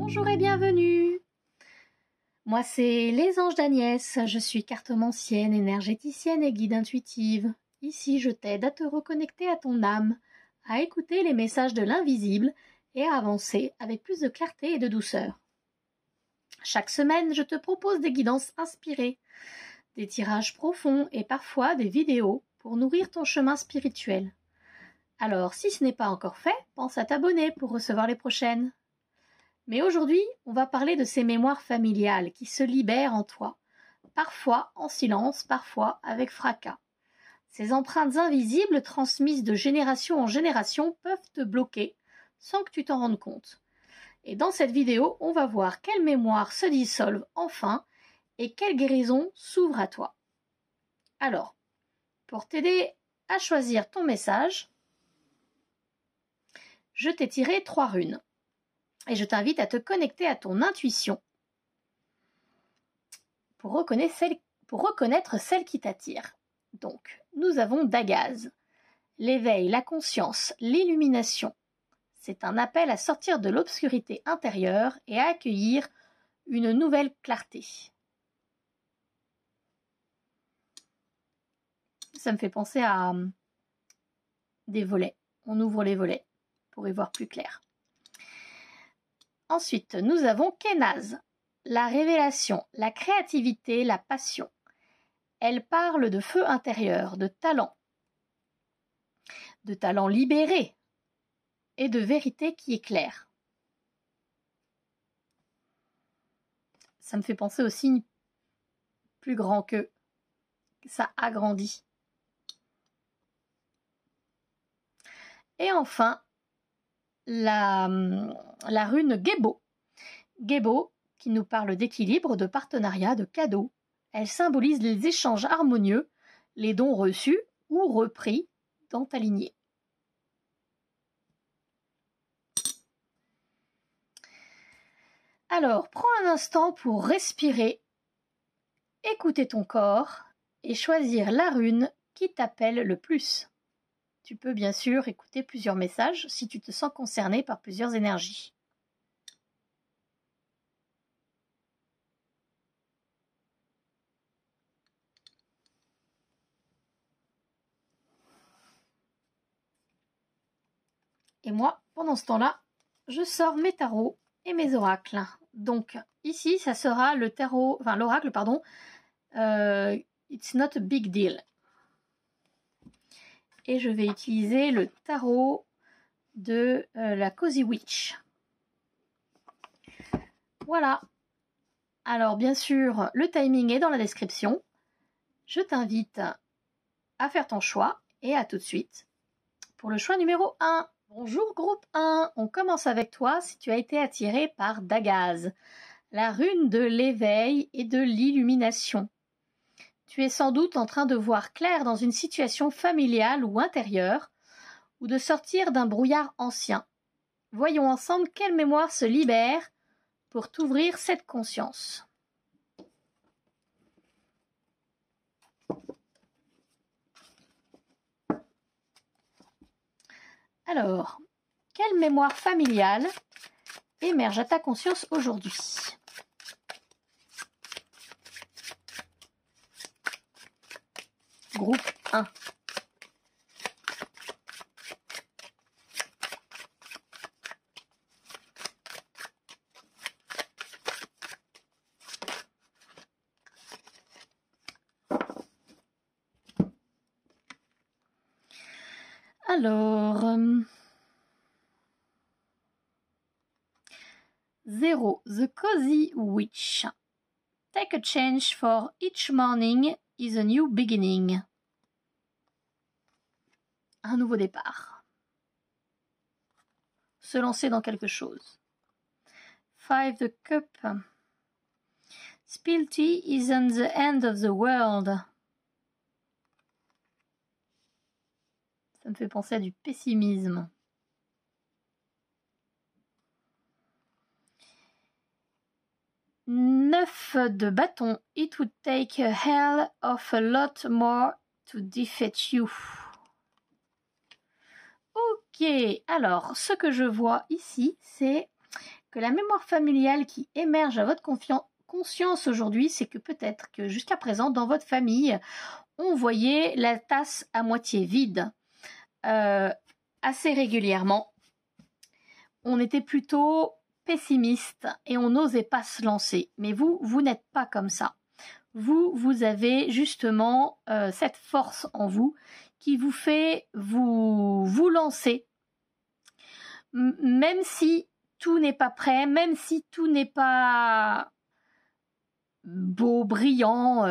Bonjour et bienvenue. Moi c'est les anges d'Agnès, je suis cartomancienne, énergéticienne et guide intuitive. Ici je t'aide à te reconnecter à ton âme, à écouter les messages de l'invisible et à avancer avec plus de clarté et de douceur. Chaque semaine je te propose des guidances inspirées, des tirages profonds et parfois des vidéos pour nourrir ton chemin spirituel. Alors si ce n'est pas encore fait, pense à t'abonner pour recevoir les prochaines. Mais aujourd'hui, on va parler de ces mémoires familiales qui se libèrent en toi, parfois en silence, parfois avec fracas. Ces empreintes invisibles transmises de génération en génération peuvent te bloquer sans que tu t'en rendes compte. Et dans cette vidéo, on va voir quelles mémoires se dissolvent enfin et quelle guérison s'ouvre à toi. Alors, pour t'aider à choisir ton message, je t'ai tiré 3 runes. Et je t'invite à te connecter à ton intuition pour reconnaître celle qui t'attire. Donc, nous avons Dagaz, l'éveil, la conscience, l'illumination. C'est un appel à sortir de l'obscurité intérieure et à accueillir une nouvelle clarté. Ça me fait penser à des volets. On ouvre les volets pour y voir plus clair. Ensuite, nous avons Kenaz, la révélation, la créativité, la passion. Elle parle de feu intérieur, de talent libéré et de vérité qui éclaire. Ça me fait penser au signe plus grand que ça agrandit. Et enfin, la rune Gebo. Gebo, qui nous parle d'équilibre, de partenariat, de cadeaux. Elle symbolise les échanges harmonieux, les dons reçus ou repris dans ta lignée. Alors, prends un instant pour respirer, écouter ton corps et choisir la rune qui t'appelle le plus. Tu peux bien sûr écouter plusieurs messages si tu te sens concerné par plusieurs énergies. Et moi, pendant ce temps-là, je sors mes tarots et mes oracles. Donc ici, ça sera l'oracle, It's not a big deal. Et je vais utiliser le tarot de la Cozy Witch. Voilà. Alors bien sûr, le timing est dans la description. Je t'invite à faire ton choix et à tout de suite pour le choix numéro 1. Bonjour groupe 1, on commence avec toi si tu as été attiré par Dagaz, la rune de l'éveil et de l'illumination. Tu es sans doute en train de voir clair dans une situation familiale ou intérieure, ou de sortir d'un brouillard ancien. Voyons ensemble quelle mémoire se libère pour t'ouvrir cette conscience. Alors, quelle mémoire familiale émerge à ta conscience aujourd'hui ? Groupe 1. Alors, 0. The Cozy Witch. Take a change for each morning is a new beginning. Un nouveau départ. Se lancer dans quelque chose. 5. The Cup. Spill tea isn't the end of the world. Ça me fait penser à du pessimisme. 9 de bâton. It would take a hell of a lot more to defeat you. Ok, alors ce que je vois ici, c'est que la mémoire familiale qui émerge à votre conscience aujourd'hui, c'est que peut-être que jusqu'à présent, dans votre famille, on voyait la tasse à moitié vide assez régulièrement. On était plutôt pessimiste et on n'osait pas se lancer. Mais vous n'êtes pas comme ça. Vous avez justement cette force en vous qui vous fait vous lancer. Même si tout n'est pas prêt, même si tout n'est pas beau, brillant,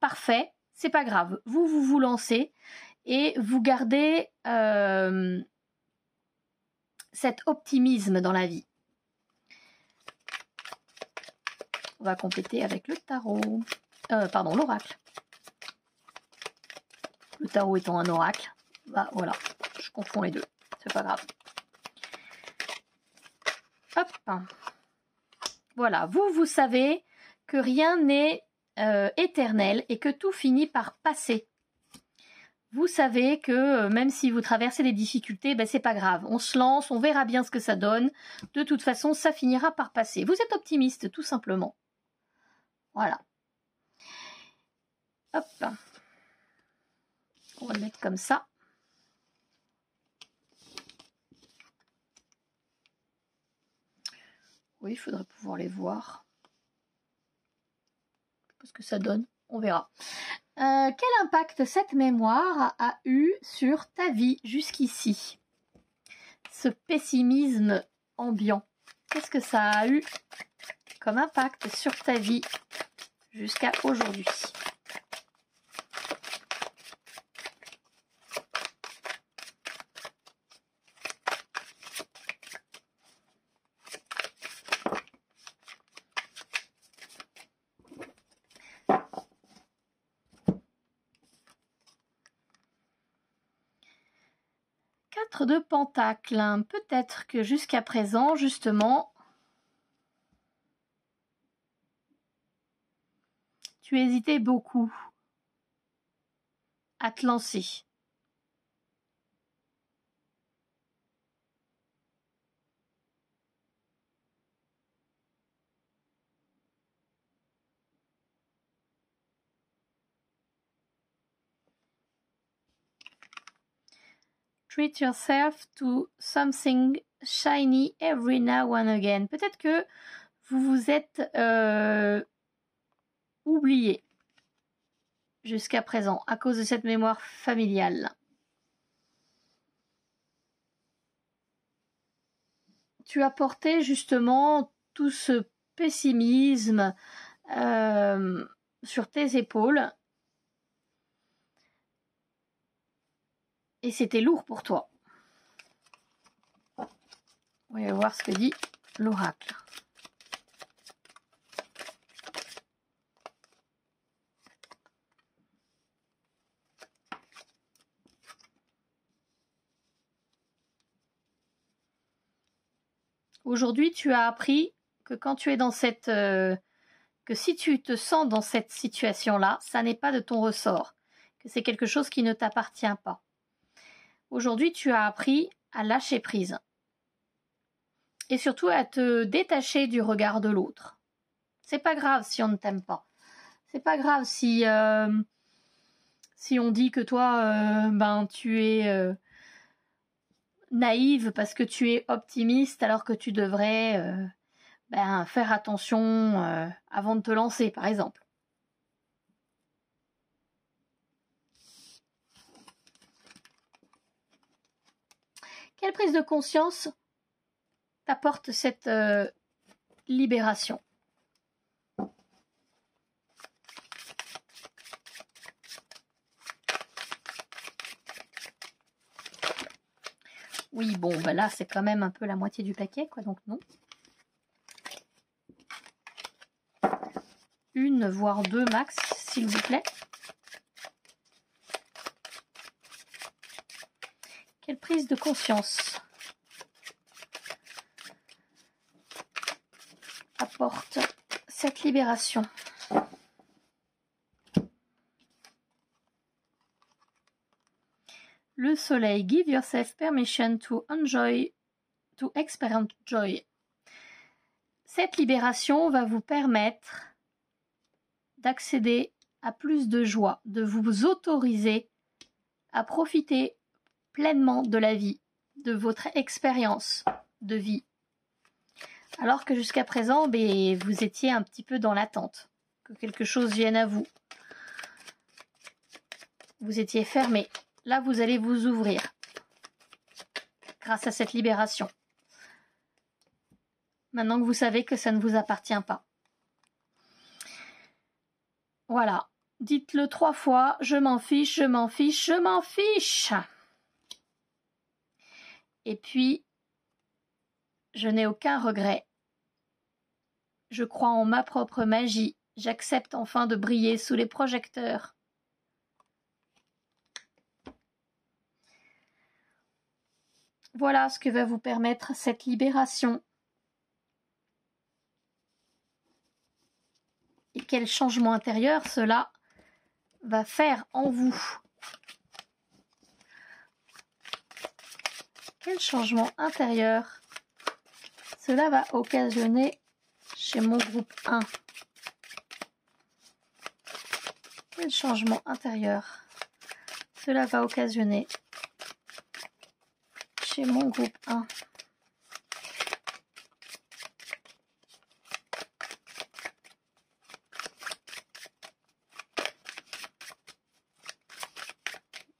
parfait, c'est pas grave. Vous lancez et vous gardez cet optimisme dans la vie. On va compléter avec le tarot. Pardon, l'oracle. Le tarot étant un oracle. Bah voilà, je confonds les deux. C'est pas grave. Hop. Voilà, vous savez que rien n'est éternel et que tout finit par passer. Vous savez que même si vous traversez des difficultés, ben c'est pas grave. On se lance, on verra bien ce que ça donne. De toute façon, ça finira par passer. Vous êtes optimiste, tout simplement. Voilà. Hop. On va le mettre comme ça. Oui, il faudrait pouvoir les voir. Ce que ça donne, on verra. Quel impact cette mémoire a eu sur ta vie jusqu'ici? Ce pessimisme ambiant, qu'est-ce que ça a eu comme impact sur ta vie jusqu'à aujourd'hui? De pentacles, peut-être que jusqu'à présent, justement, tu hésitais beaucoup à te lancer. Treat yourself to something shiny every now and again. Peut-être que vous vous êtes oublié jusqu'à présent à cause de cette mémoire familiale. Tu as porté justement tout ce pessimisme sur tes épaules. Et c'était lourd pour toi. On va voir ce que dit l'oracle. Aujourd'hui, tu as appris que quand tu es dans cette... que si tu te sens dans cette situation-là, ça n'est pas de ton ressort. Que c'est quelque chose qui ne t'appartient pas. Aujourd'hui, tu as appris à lâcher prise. Et surtout à te détacher du regard de l'autre. C'est pas grave si on ne t'aime pas. C'est pas grave si on dit que toi, tu es naïve parce que tu es optimiste alors que tu devrais faire attention avant de te lancer, par exemple. Quelle prise de conscience t'apporte cette libération? Oui, bon, là, c'est quand même un peu la moitié du paquet, quoi, donc non. Une, voire deux max, s'il vous plaît. Quelle prise de conscience apporte cette libération? Le soleil, give yourself permission to enjoy, to experience joy. Cette libération va vous permettre d'accéder à plus de joie, de vous autoriser à profiter pleinement de la vie, de votre expérience de vie. Alors que jusqu'à présent, vous étiez un petit peu dans l'attente, que quelque chose vienne à vous. Vous étiez fermé. Là, vous allez vous ouvrir grâce à cette libération. Maintenant que vous savez que ça ne vous appartient pas. Voilà. Dites-le 3 fois. Je m'en fiche, je m'en fiche, je m'en fiche. Et puis, je n'ai aucun regret. Je crois en ma propre magie. J'accepte enfin de briller sous les projecteurs. Voilà ce que va vous permettre cette libération. Et quel changement intérieur cela va faire en vous. Quel changement intérieur cela va occasionner chez mon groupe 1. Quel changement intérieur cela va occasionner chez mon groupe 1.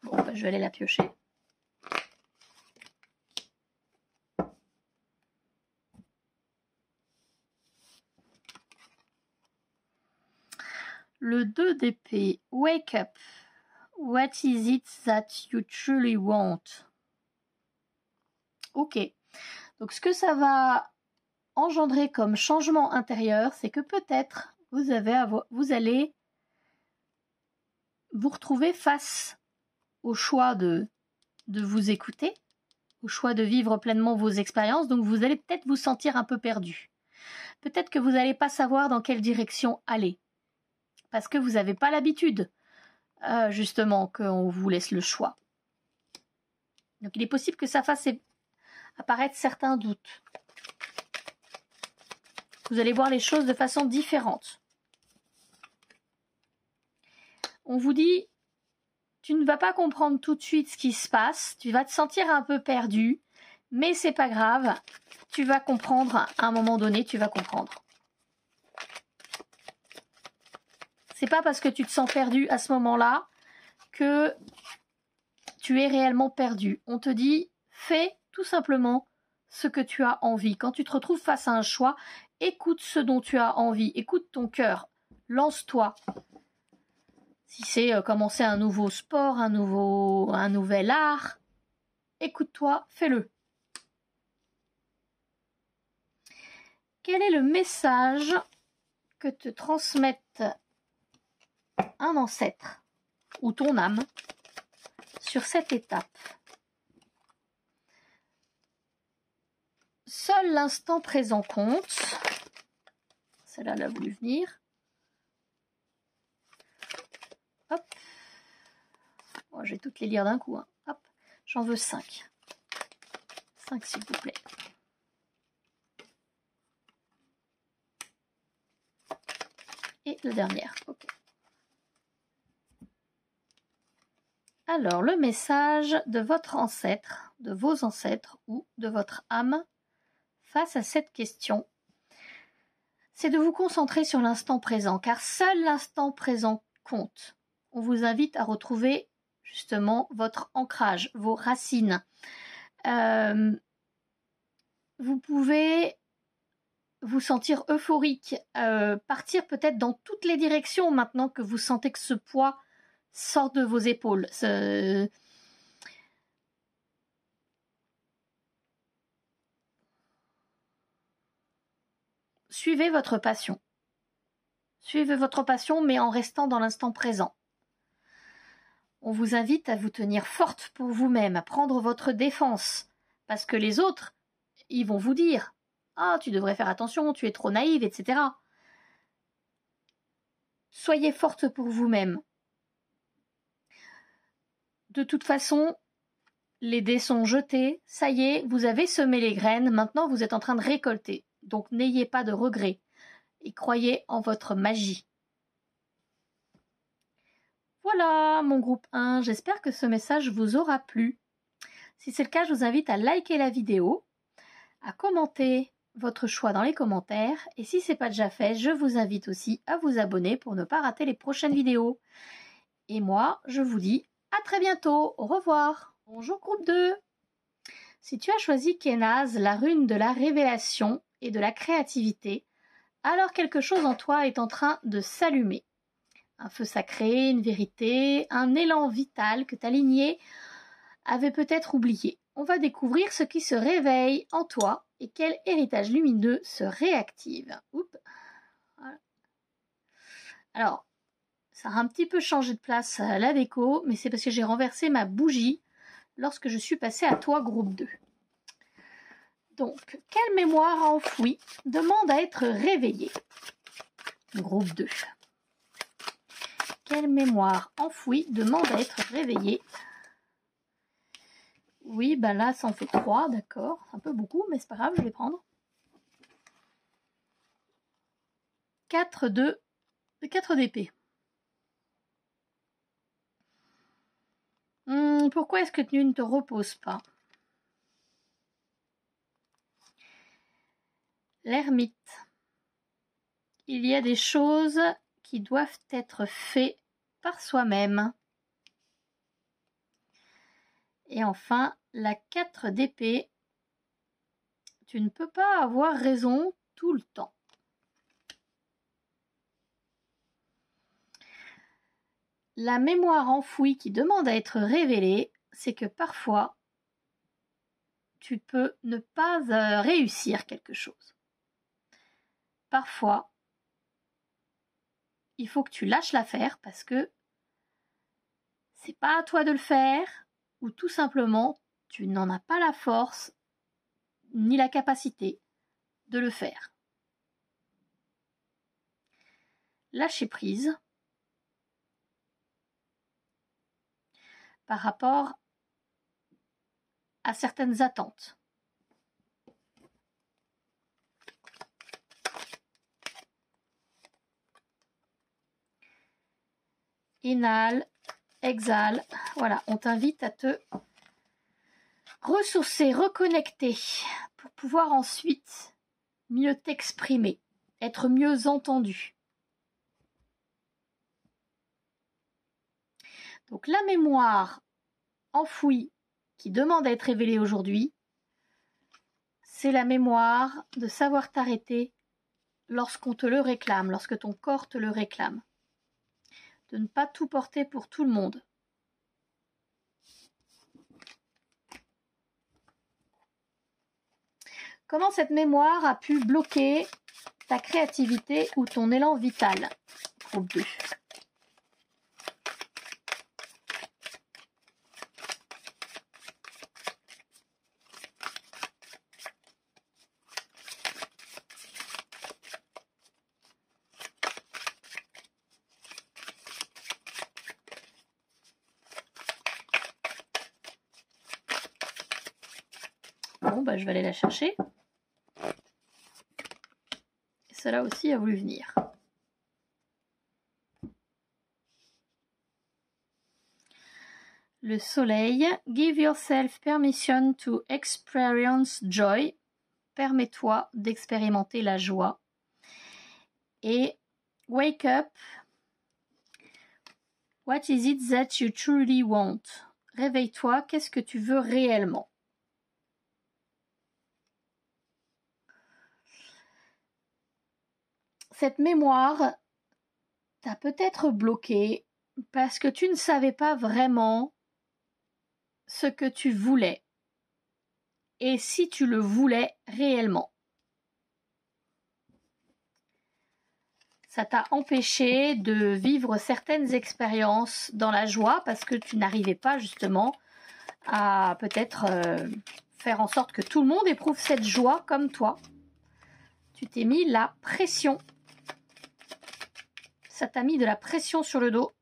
Bon, je vais aller la piocher. Le 2 d'épée. Wake up. What is it that you truly want? Ok. Donc, ce que ça va engendrer comme changement intérieur, c'est que peut-être vous allez vous retrouver face au choix de vous écouter, au choix de vivre pleinement vos expériences. Donc, vous allez peut-être vous sentir un peu perdu. Peut-être que vous n'allez pas savoir dans quelle direction aller. Parce que vous n'avez pas l'habitude, justement, qu'on vous laisse le choix. Donc, il est possible que ça fasse apparaître certains doutes. Vous allez voir les choses de façon différente. On vous dit, tu ne vas pas comprendre tout de suite ce qui se passe, tu vas te sentir un peu perdu, mais c'est pas grave, tu vas comprendre, à un moment donné, tu vas comprendre. C'est pas parce que tu te sens perdu à ce moment-là que tu es réellement perdu. On te dit, fais tout simplement ce que tu as envie. Quand tu te retrouves face à un choix, écoute ce dont tu as envie. Écoute ton cœur. Lance-toi. Si c'est commencer un nouveau sport, un nouvel art, écoute-toi, fais-le. Quel est le message que te transmettent un ancêtre ou ton âme sur cette étape? Seul l'instant présent compte. Celle-là, elle a voulu venir. Hop. Bon, je vais toutes les lire d'un coup. Hein. Hop. J'en veux 5. 5, s'il vous plaît. Et le dernier. Ok. Alors, le message de votre ancêtre, de vos ancêtres ou de votre âme face à cette question, c'est de vous concentrer sur l'instant présent, car seul l'instant présent compte. On vous invite à retrouver justement votre ancrage, vos racines. Vous pouvez vous sentir euphorique, partir peut-être dans toutes les directions maintenant que vous sentez que ce poids sort de vos épaules. Suivez votre passion. Suivez votre passion, mais en restant dans l'instant présent. On vous invite à vous tenir forte pour vous-même, à prendre votre défense, parce que les autres, ils vont vous dire « Ah, tu devrais faire attention, tu es trop naïve, etc. » Soyez forte pour vous-même. De toute façon, les dés sont jetés, ça y est, vous avez semé les graines, maintenant vous êtes en train de récolter. Donc n'ayez pas de regrets et croyez en votre magie. Voilà mon groupe 1, j'espère que ce message vous aura plu. Si c'est le cas, je vous invite à liker la vidéo, à commenter votre choix dans les commentaires. Et si ce n'est pas déjà fait, je vous invite aussi à vous abonner pour ne pas rater les prochaines vidéos. Et moi, je vous dis à très bientôt. Au revoir. Bonjour groupe 2. Si tu as choisi Kénaz, la rune de la révélation et de la créativité, alors quelque chose en toi est en train de s'allumer. Un feu sacré, une vérité, un élan vital que ta lignée avait peut-être oublié. On va découvrir ce qui se réveille en toi et quel héritage lumineux se réactive. Oups. Voilà. Alors, ça a un petit peu changé de place la déco, mais c'est parce que j'ai renversé ma bougie lorsque je suis passée à toi, groupe 2. Donc, quelle mémoire enfouie demande à être réveillée? Groupe 2. Quelle mémoire enfouie demande à être réveillée? Oui, ben là, ça en fait 3, d'accord. Un peu beaucoup, mais c'est pas grave, je vais prendre. 4 d'épée. Pourquoi est-ce que tu ne te reposes pas? L'ermite. Il y a des choses qui doivent être faites par soi-même. Et enfin, la 4 d'épée. Tu ne peux pas avoir raison tout le temps. La mémoire enfouie qui demande à être révélée, c'est que parfois, tu peux ne pas réussir quelque chose. Parfois, il faut que tu lâches l'affaire parce que c'est pas à toi de le faire ou tout simplement, tu n'en as pas la force ni la capacité de le faire. Lâcher prise par rapport à certaines attentes. Inhale, exhale. Voilà, on t'invite à te ressourcer, reconnecter pour pouvoir ensuite mieux t'exprimer, être mieux entendu. Donc la mémoire enfouie qui demande à être révélée aujourd'hui, c'est la mémoire de savoir t'arrêter lorsqu'on te le réclame, lorsque ton corps te le réclame. De ne pas tout porter pour tout le monde. Comment cette mémoire a pu bloquer ta créativité ou ton élan vital? Groupe 2. Bon, bah, je vais aller la chercher. Et celle-là aussi a voulu venir. Le soleil. Give yourself permission to experience joy. Permets-toi d'expérimenter la joie. Et wake up. What is it that you truly want? Réveille-toi, qu'est-ce que tu veux réellement? Cette mémoire t'a peut-être bloqué parce que tu ne savais pas vraiment ce que tu voulais et si tu le voulais réellement. Ça t'a empêché de vivre certaines expériences dans la joie parce que tu n'arrivais pas justement à peut-être faire en sorte que tout le monde éprouve cette joie comme toi. Tu t'es mis la pression. Ça t'a mis de la pression sur le dos.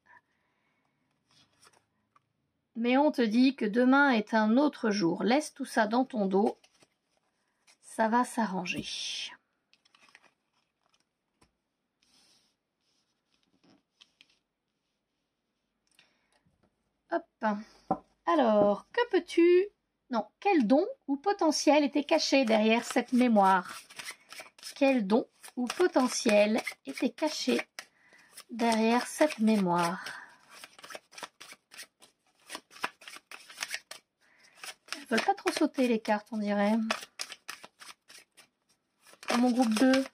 Mais on te dit que demain est un autre jour. Laisse tout ça dans ton dos. Ça va s'arranger. Alors, que peux-tu... Non, quel don ou potentiel était caché derrière cette mémoire? Quel don ou potentiel était caché derrière cette mémoire? Elles veulent pas trop sauter les cartes, on dirait. Dans mon groupe 2.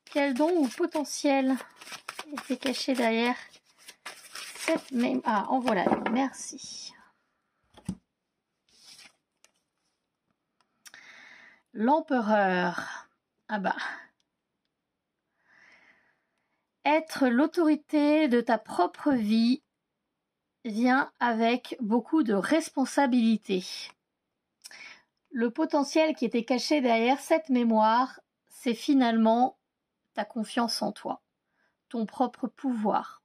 Quel don ou potentiel était caché derrière cette mémoire? Ah, en voilà, merci. L'empereur. Ah bah. Être l'autorité de ta propre vie vient avec beaucoup de responsabilités. Le potentiel qui était caché derrière cette mémoire, c'est finalement ta confiance en toi, ton propre pouvoir.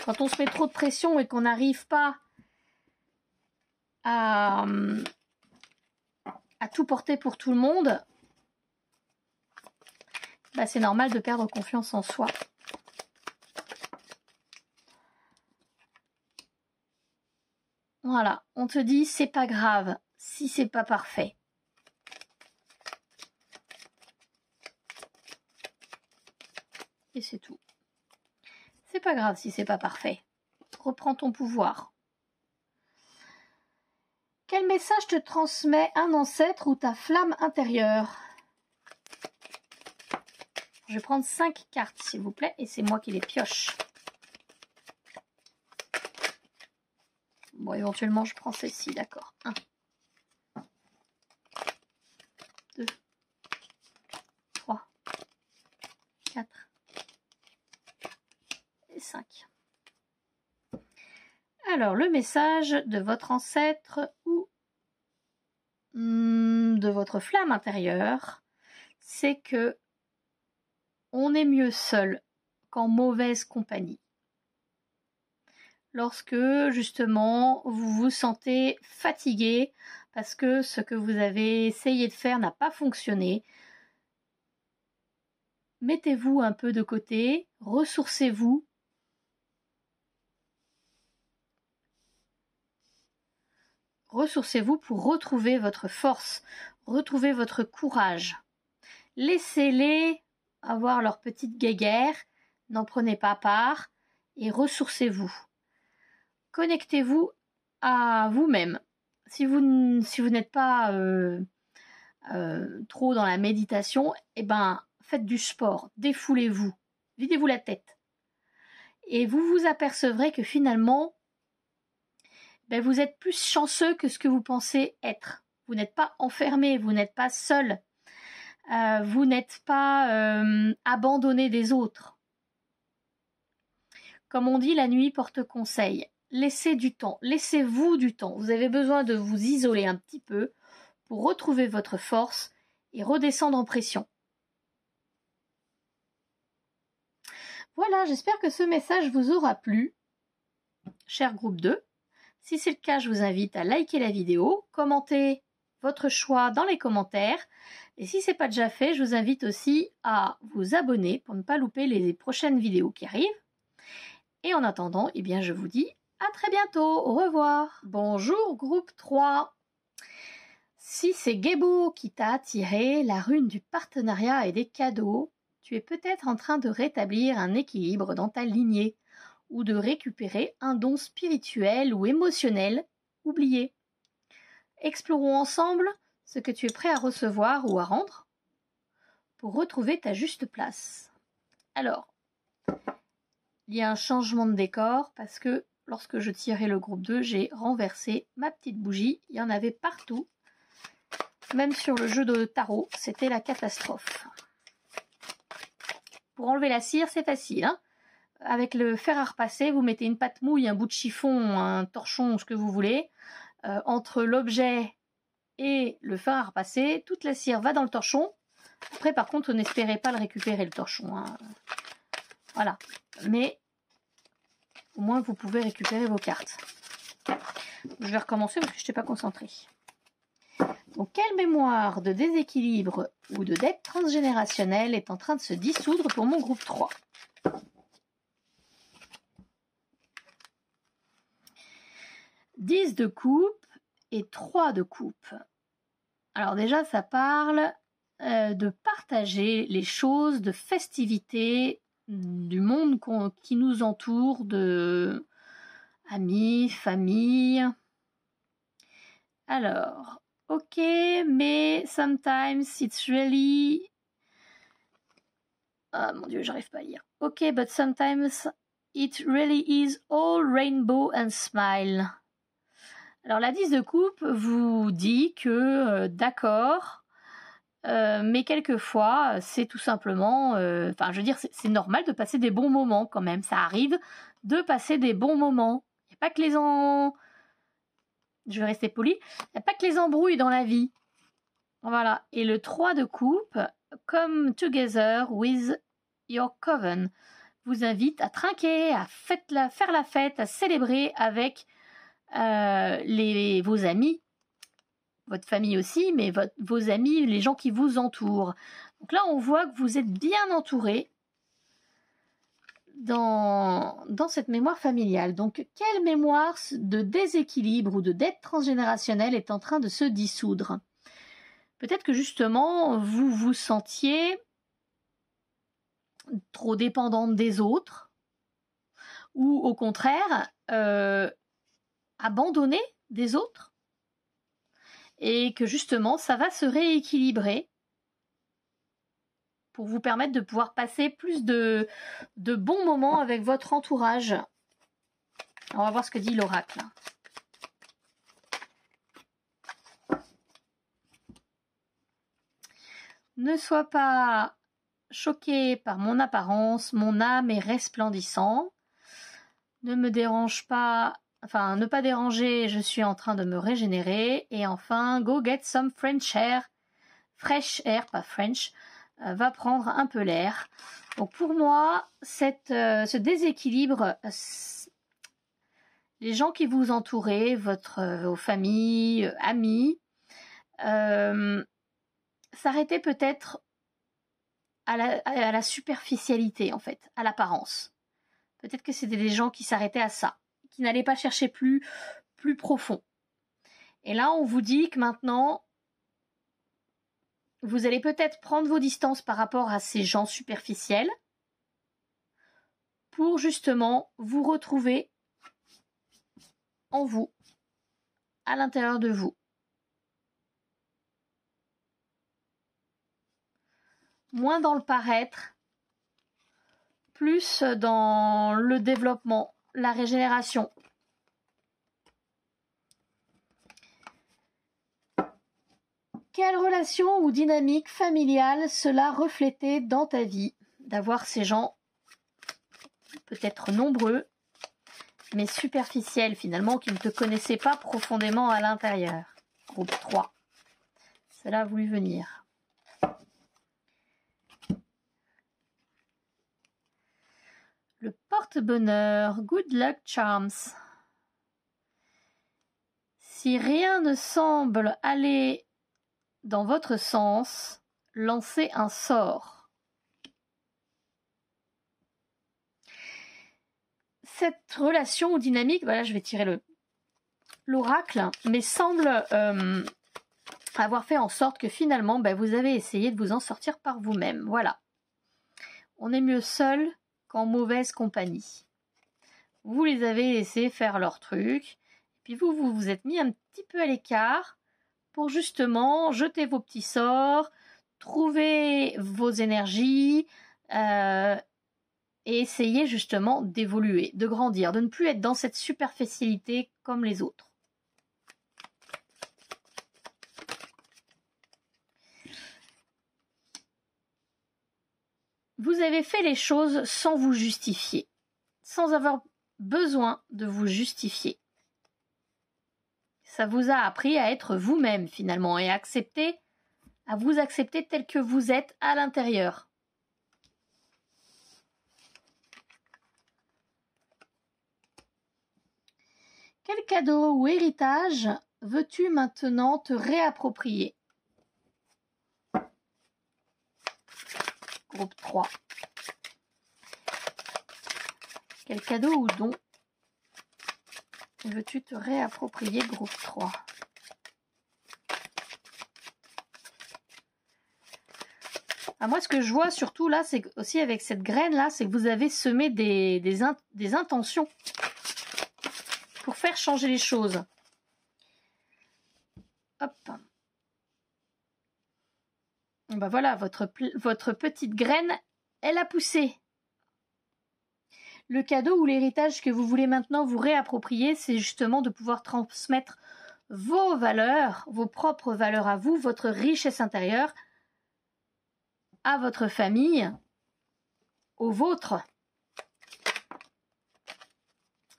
Quand on se met trop de pression et qu'on n'arrive pas à tout porter pour tout le monde, bah c'est normal de perdre confiance en soi. Voilà, on te dit c'est pas grave si c'est pas parfait. Et c'est tout. C'est pas grave si c'est pas parfait. Reprends ton pouvoir. Quel message te transmet un ancêtre ou ta flamme intérieure? Je vais prendre 5 cartes, s'il vous plaît, et c'est moi qui les pioche. Bon, éventuellement, je prends celle-ci, d'accord. 1, 2, 3, 4 et 5. Alors, le message de votre ancêtre ou de votre flamme intérieure, c'est que on est mieux seul qu'en mauvaise compagnie. Lorsque, justement, vous vous sentez fatigué parce que ce que vous avez essayé de faire n'a pas fonctionné, mettez-vous un peu de côté, ressourcez-vous. Ressourcez-vous pour retrouver votre force, retrouver votre courage. Laissez-les avoir leur petite guéguerre, n'en prenez pas part et ressourcez-vous. Connectez-vous à vous-même. Si vous n'êtes pas trop dans la méditation, eh ben, faites du sport, défoulez-vous, videz-vous la tête. Et vous vous apercevrez que finalement, ben, vous êtes plus chanceux que ce que vous pensez être. Vous n'êtes pas enfermé, vous n'êtes pas seul. Vous n'êtes pas abandonné des autres. Comme on dit, la nuit porte conseil. Laissez du temps, laissez-vous du temps. Vous avez besoin de vous isoler un petit peu pour retrouver votre force et redescendre en pression. Voilà, j'espère que ce message vous aura plu, cher groupe 2. Si c'est le cas, je vous invite à liker la vidéo, commenter votre choix dans les commentaires. Et si ce n'est pas déjà fait, je vous invite aussi à vous abonner pour ne pas louper les prochaines vidéos qui arrivent. Et en attendant, eh bien, je vous dis à très bientôt. Au revoir. Bonjour groupe 3. Si c'est Gébo qui t'a attiré, la rune du partenariat et des cadeaux, tu es peut-être en train de rétablir un équilibre dans ta lignée ou de récupérer un don spirituel ou émotionnel oublié. Explorons ensemble ce que tu es prêt à recevoir ou à rendre pour retrouver ta juste place. Alors, il y a un changement de décor parce que lorsque je tirais le groupe 2, j'ai renversé ma petite bougie. Il y en avait partout. Même sur le jeu de tarot, c'était la catastrophe. Pour enlever la cire, c'est facile. Hein, avec le fer à repasser, vous mettez une pâte mouille, un bout de chiffon, un torchon, ce que vous voulez. Entre l'objet et le fer à repasser, toute la cire va dans le torchon. Après, par contre, n'espérez pas le récupérer, le torchon. Hein. Voilà. Mais au moins, vous pouvez récupérer vos cartes. Je vais recommencer parce que je n'étais pas concentrée. Donc, quelle mémoire de déséquilibre ou de dette transgénérationnelle est en train de se dissoudre pour mon groupe 3? Dix de coupe et 3 de coupe. Alors déjà, ça parle de partager les choses, de festivités, du monde qui nous entoure, de amis, famille. Alors, ok, mais sometimes it's really... Ah mon Dieu, j'arrive pas à lire. Ok, but sometimes it really is all rainbow and smile. Alors la 10 de coupe vous dit que d'accord, mais quelquefois c'est tout simplement, enfin je veux dire c'est normal de passer des bons moments quand même, ça arrive de passer des bons moments. Il n'y a pas que je vais rester poli, il n'y a pas que les embrouilles dans la vie. Voilà, et le 3 de coupe, come together with your coven, vous invite à trinquer, à faire la fête, à célébrer avec vos amis, votre famille aussi, mais vos amis, les gens qui vous entourent. Donc là, on voit que vous êtes bien entouré dans cette mémoire familiale. Donc, quelle mémoire de déséquilibre ou de dette transgénérationnelle est en train de se dissoudre? Peut-être que justement, vous vous sentiez trop dépendante des autres, ou au contraire, abandonnée des autres, et que justement ça va se rééquilibrer pour vous permettre de pouvoir passer plus de bons moments avec votre entourage. On va voir ce que dit l'oracle. Ne sois pas choqué par mon apparence, mon âme est resplendissant. Ne me dérange pas, enfin ne pas déranger, je suis en train de me régénérer. Et enfin, go get some fresh air, pas French, va prendre un peu l'air. Donc pour moi, ce déséquilibre, les gens qui vous entourent, vos familles, amis, s'arrêter peut-être à la superficialité en fait, à l'apparence. Peut-être que c'était des gens qui s'arrêtaient à ça, qui n'allaient pas chercher plus profond. Et là, on vous dit que maintenant, vous allez peut-être prendre vos distances par rapport à ces gens superficiels pour justement vous retrouver en vous, à l'intérieur de vous. Moins dans le paraître, plus dans le développement, la régénération. Quelle relation ou dynamique familiale cela reflétait dans ta vie d'avoir ces gens peut-être nombreux, mais superficiels finalement, qui ne te connaissaient pas profondément à l'intérieur. Groupe 3. Cela a voulu venir. Le porte-bonheur, good luck charms. Si rien ne semble aller dans votre sens, lancez un sort. Cette relation ou dynamique, voilà, je vais tirer l'oracle, mais semble avoir fait en sorte que finalement, vous avez essayé de vous en sortir par vous-même. Voilà. On est mieux seul qu'en mauvaise compagnie. Vous les avez laissés faire leur truc, puis vous êtes mis un petit peu à l'écart pour justement jeter vos petits sorts, trouver vos énergies et essayer justement d'évoluer, de grandir, de ne plus être dans cette superficialité comme les autres. Vous avez fait les choses sans vous justifier, sans avoir besoin de vous justifier. Ça vous a appris à être vous-même finalement et à vous accepter tel que vous êtes à l'intérieur. Quel cadeau ou héritage veux-tu maintenant te réapproprier? Groupe 3. Quel cadeau ou don veux-tu te réapproprier, groupe 3? Moi, ce que je vois surtout là, c'est aussi avec cette graine là, c'est que vous avez semé des intentions pour faire changer les choses. Hop. Ben voilà, votre petite graine, elle a poussé. Le cadeau ou l'héritage que vous voulez maintenant vous réapproprier, c'est justement de pouvoir transmettre vos valeurs, vos propres valeurs à vous, votre richesse intérieure, à votre famille, aux vôtres.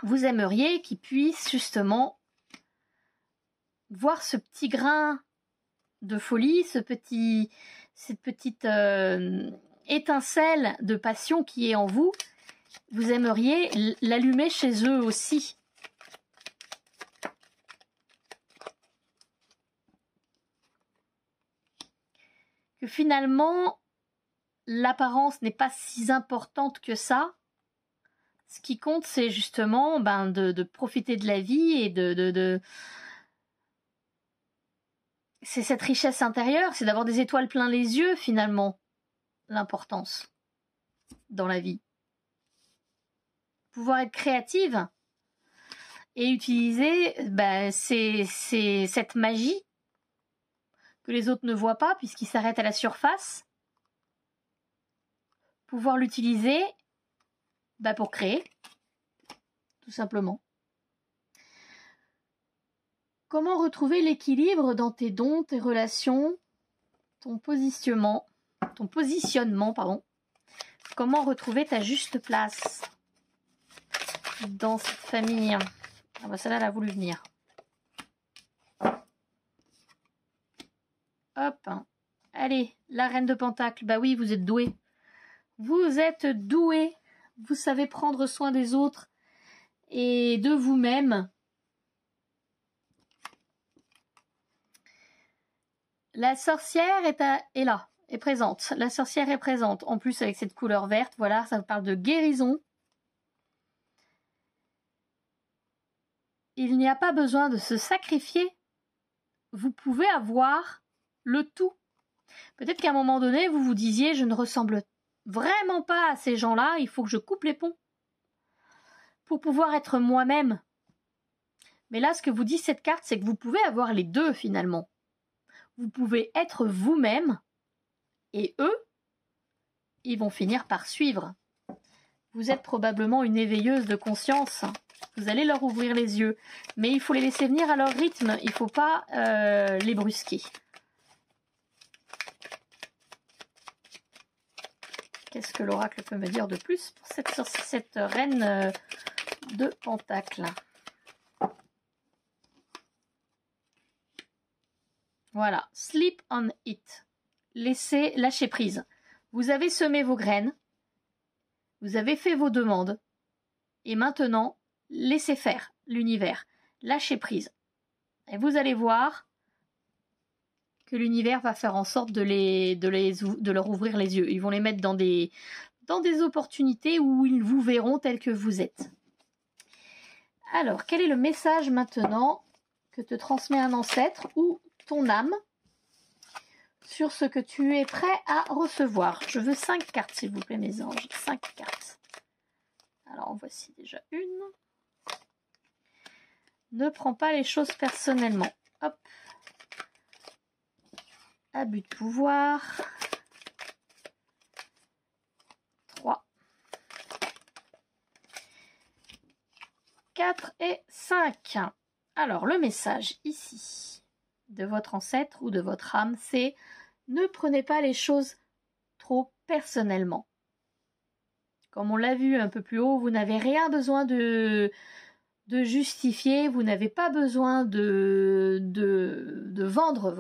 Vous aimeriez qu'ils puissent justement voir ce petit grain de folie, cette petite étincelle de passion qui est en vous. Vous aimeriez l'allumer chez eux aussi. Que finalement, l'apparence n'est pas si importante que ça. Ce qui compte, c'est justement de profiter de la vie et c'est cette richesse intérieure, c'est d'avoir des étoiles plein les yeux, finalement, l'importance dans la vie. Pouvoir être créative et utiliser cette magie que les autres ne voient pas puisqu'ils s'arrêtent à la surface. Pouvoir l'utiliser pour créer, tout simplement. Comment retrouver l'équilibre dans tes dons, tes relations, ton positionnement, pardon. Comment retrouver ta juste place dans cette famille? Celle-là, elle a voulu venir. Hop. Allez, la reine de Pentacle. Bah oui, vous êtes douée. Vous êtes douée. Vous savez prendre soin des autres et de vous-même. La sorcière est là, est présente. La sorcière est présente. En plus, avec cette couleur verte, voilà, ça vous parle de guérison. Il n'y a pas besoin de se sacrifier. Vous pouvez avoir le tout. Peut-être qu'à un moment donné, vous vous disiez, je ne ressemble vraiment pas à ces gens-là, il faut que je coupe les ponts pour pouvoir être moi-même. Mais là, ce que vous dit cette carte, c'est que vous pouvez avoir les deux finalement. Vous pouvez être vous-même et eux, ils vont finir par suivre. Vous êtes probablement une éveilleuse de conscience. Vous allez leur ouvrir les yeux. Mais il faut les laisser venir à leur rythme. Il ne faut pas les brusquer. Qu'est-ce que l'oracle peut me dire de plus pour cette reine de Pentacle? Voilà, sleep on it. Lâcher prise. Vous avez semé vos graines, vous avez fait vos demandes, et maintenant, laissez faire l'univers. Lâchez prise. Et vous allez voir que l'univers va faire en sorte de leur ouvrir les yeux. Ils vont les mettre dans des opportunités où ils vous verront tels que vous êtes. Alors, quel est le message maintenant que te transmet un ancêtre ou ton âme sur ce que tu es prêt à recevoir? Je veux 5 cartes, s'il vous plaît, mes anges. 5 cartes. Alors, en voici déjà une. Ne prends pas les choses personnellement. Hop. Abus de pouvoir. 3. 4 et 5. Alors, le message ici de votre ancêtre ou de votre âme, c'est ne prenez pas les choses trop personnellement. Comme on l'a vu un peu plus haut, vous n'avez rien besoin de justifier, vous n'avez pas besoin de vendre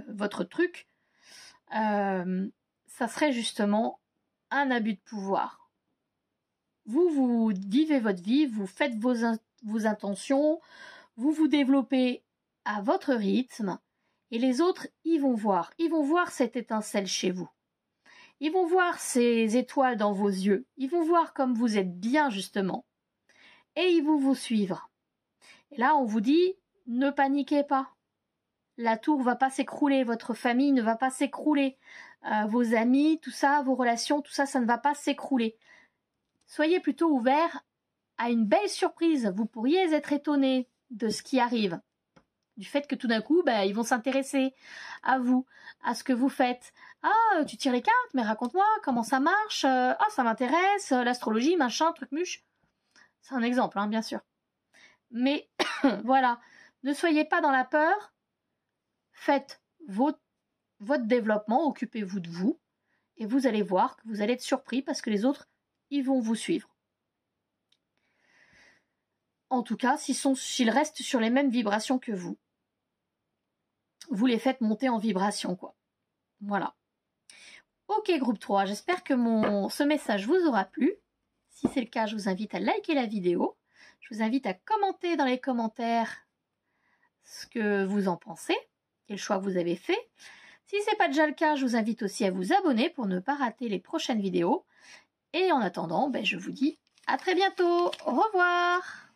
votre truc. Ça serait justement un abus de pouvoir. Vous vivez votre vie, vous faites vos intentions, vous développez à votre rythme et les autres, ils vont voir cette étincelle chez vous. Ils vont voir ces étoiles dans vos yeux. Ils vont voir comme vous êtes bien justement. Et ils vont vous suivre. Et là, on vous dit, ne paniquez pas. La tour ne va pas s'écrouler, votre famille ne va pas s'écrouler. Vos amis, tout ça, vos relations, tout ça, ça ne va pas s'écrouler. Soyez plutôt ouverts à une belle surprise. Vous pourriez être étonné de ce qui arrive. Du fait que tout d'un coup, ils vont s'intéresser à vous, à ce que vous faites. Ah, tu tires les cartes, mais raconte-moi comment ça marche. Ah, ça m'intéresse, l'astrologie, machin, truc muche. C'est un exemple, hein, bien sûr. Mais voilà, ne soyez pas dans la peur. Faites votre développement, occupez-vous de vous. Et vous allez voir que vous allez être surpris parce que les autres, ils vont vous suivre. En tout cas, s'ils restent sur les mêmes vibrations que vous. Vous les faites monter en vibration, quoi. Voilà. Ok, groupe 3, j'espère que ce message vous aura plu. Si c'est le cas, je vous invite à liker la vidéo. Je vous invite à commenter dans les commentaires ce que vous en pensez et le choix que vous avez fait. Si ce n'est pas déjà le cas, je vous invite aussi à vous abonner pour ne pas rater les prochaines vidéos. Et en attendant, je vous dis à très bientôt. Au revoir.